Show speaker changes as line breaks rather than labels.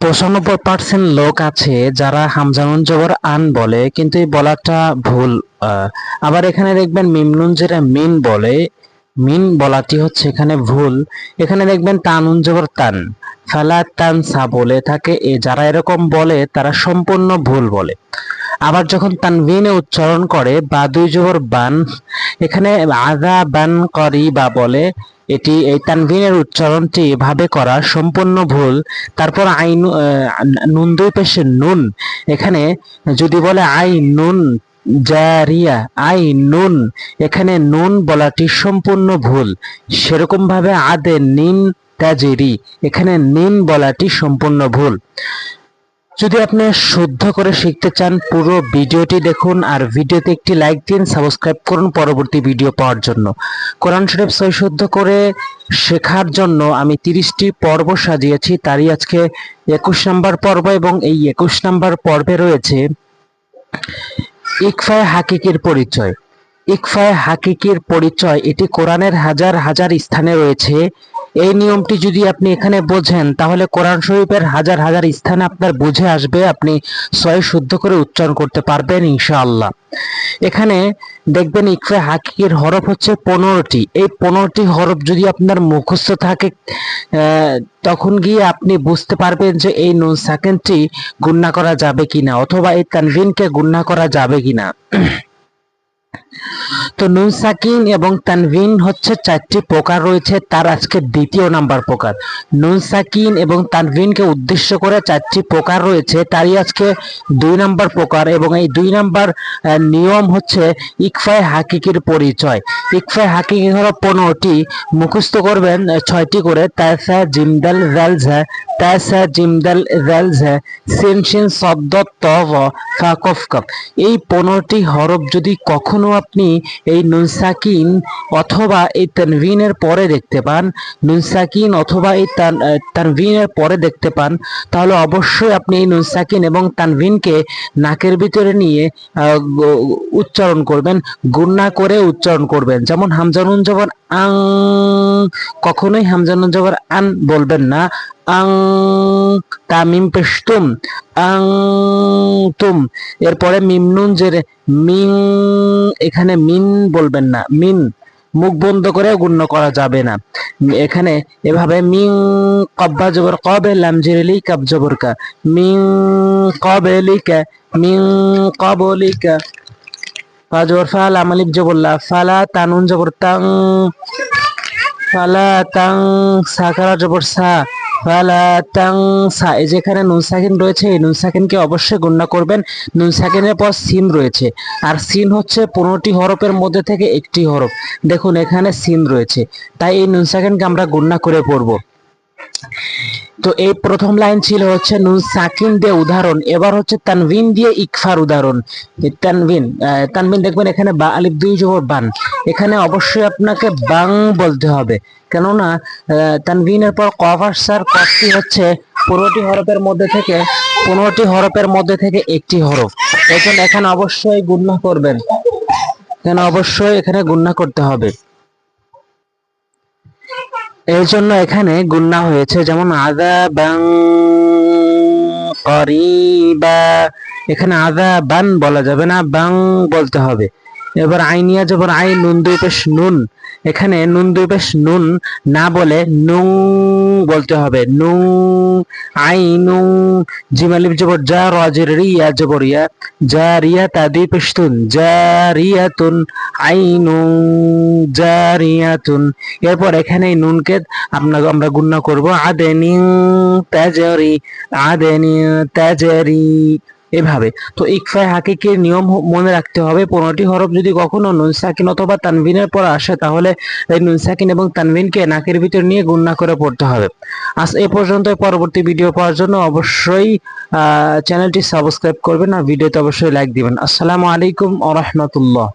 95% লোক আছে যারা হামজা নুন জবর আন বলে, কিন্তু এই বলাটা ভুল। আবার এখানে দেখবেন মিম নুন যেটা মিন বলে, মিন বলাটি হচ্ছে এখানে ভুল। এখানে দেখবেন তা নুন জবর তান, ফালা তানসা বলে থাকে। যারা এরকম বলে তারা সম্পূর্ণ ভুল বলে। আবার যখন তানভিনে উচ্চারণ করে বা দুই জবর বান, এখানে আযা বান করি বা বলে, এই তানভিনের উচ্চারণটি এভাবে করা সম্পূর্ণ ভুল। তারপর আইন নুন দুই পেশে নুন, এখানে যদি বলে আই নুন জারিয়া, আই নুন, এখানে নুন বলাটি সম্পূর্ণ ভুল। সেরকম ভাবে আদে নিন তাজেরি, এখানে নিন বলাটি সম্পূর্ণ ভুল। যদি আপনি শুদ্ধ করে শিখতে চান পুরো ভিডিওটি দেখুন, আর ভিডিওতে একটি লাইক দিন, সাবস্ক্রাইব করুন পরবর্তী ভিডিও পাওয়ার জন্য। কোরআন শরীফ সহি শুদ্ধ করে শেখার জন্য আমি 30টি পর্ব সাজিয়েছি, তারই আজকে 21 নম্বর পর্ব, এবং এই 21 নম্বর পর্বে রয়েছে ইকফায়ে হাকিকির পরিচয়। ইকফায়ে হাকিকির পরিচয় এটি কোরআনের হাজার হাজার স্থানে রয়েছে। এই নিয়মটি যদি আপনি এখানে বোঝেন তাহলে কোরআন শরীফের হাজার হাজার স্থানে আপনার বুঝে আসবে, আপনি সহি শুদ্ধ করে উচ্চারণ করতে পারবেন ইনশাআল্লাহ। এখানে দেখবেন ইকফায়ে হাকিকির হরফ হচ্ছে 15টি। এই 15টি হরফ যদি আপনার মুখস্থ থাকে তখন গিয়ে আপনি বুঝতে পারবেন যে এই নুন সাকিনটি গুণনা করা যাবে কিনা, অথবা এই তানভিনকে গুণনা করা যাবে কিনা। তো নুন সাকিন এবং তানভিন হচ্ছে 4টি প্রকার রয়েছে, তার আজকে 2য় নাম্বার প্রকার। নুন সাকিন এবং তানভিনকে উদ্দেশ্য করে 4টি প্রকার রয়েছে, তারই আজকে 2 নাম্বার প্রকার, এবং এই 2 নাম্বার নিয়ম হচ্ছে ইকফায়ে হাকিকির পরিচয়। ইকফায়ে হাকিকি হলো 15টি, মুখস্থ করবেন 6টি করে। তাসা জিমদাল জাল ঝা, তাসা জিমদাল জাল ঝা, সিন শিন শব্দ ত ফা কফ কফ। এই 15টি হরফ যদি কখনো আপনি এই নুন সাকিন অথবা এই তানভিনের পরে দেখতে পান, নুন সাকিন অথবা এই তানভিনের পরে দেখতে পান, তাহলে অবশ্যই আপনি এই নুন সাকিন এবং তানভিনকে নাকের ভিতরে নিয়ে উচ্চারণ করবেন, গুণনা করে উচ্চারণ করবেন। যেমন হামজা নুন জবর আং, কখনোই হামজা নুন জবর আন বলবেন না। আং, তামিম পেশতুম, আং তুম। এরপরে মিম নুন জেরে মিং, এখানে মিন বলবেন না, মিন মুখ বন্ধ করে গুণ্য করা যাবে না। এখানে এভাবে মিং কব্বা জবর কবে, লাম জেরেলি কাব জবর কা, মিং কবেলিকা, মিং কবলিকা। ফা জবর ফা, লাম আলিফ জবর লা, ফালা, তানুন জবর তাং, ফালা তাং, সাকারা জবর সা, ফালা তাং সা। এই যেখানে নুন সাকিন রয়েছে, এই নুন সাকিনকে অবশ্যই গণনা করবেন। নুন সাকিনের পর সিন রয়েছে, আর সিন হচ্ছে 15টি হরফের মধ্যে থেকে একটি হরফ। দেখুন এখানে সিন রয়েছে, তাই এই নুন সাকিনকে আমরা গণনা করে পড়ব। তো এই প্রথম লাইন ছিল হচ্ছে নুন সাকিন দিয়ে উদাহরণ, এবার হচ্ছে তানভিন দিয়ে ইকফার উদাহরণ। তানভিন দেখবেন এখানে বা আলিফ 2 জবর বান, এখানে অবশ্যই আপনাকে বাং বলতে হবে, কেননা তানভিনের পর কফ আসার, কফটি হচ্ছে 15টি হরফের মধ্যে থেকে একটি হরফ। এখানে অবশ্যই গুণনা করবেন, অবশ্যই এখানে গুণনা করতে হবে। এর জন্য এখানে গুণনা হয়েছে, যেমন আযা বাং করিবা, এখানে আযা বান বলা যাবে না, বাং বলতে হবে। এবার আইনিয়া জবর আই, নুন 2 পেশ নুন, এখানে নুন 2 পেশ নুন না বলে নুন বলতে হবে, নুন। আই নুন, জিম আলিফ জবর জা, রা জের রিয়া জবর ইয়া, জারিয়া তা 2 পেশ তুন, জারিয়াতুন, আই নুন জারিয়াতুন। এরপর এখানে নুনকে আমরা গুণনা করব, আদেনি তাজারি, আদেনি তাজারি, এভাবে। তো ইকফায়ে হাকিকির নিয়ম মনে রাখতে হবে, 15টি হরফ যদি কখনো নুন সাকিন অথবা তানভিনের পর আসে তাহলে এই নুন সাকিন এবং তানভিনকে নাকের ভিতর নিয়ে গুণনা করে পড়তে হবে। আজ এই পর্যন্ত। পরবর্তী ভিডিও পাওয়ার জন্য অবশ্যই চ্যানেলটি সাবস্ক্রাইব করবেন আর ভিডিওতে অবশ্যই লাইক দিবেন। আসসালামু আলাইকুম ওয়া রাহমাতুল্লাহ।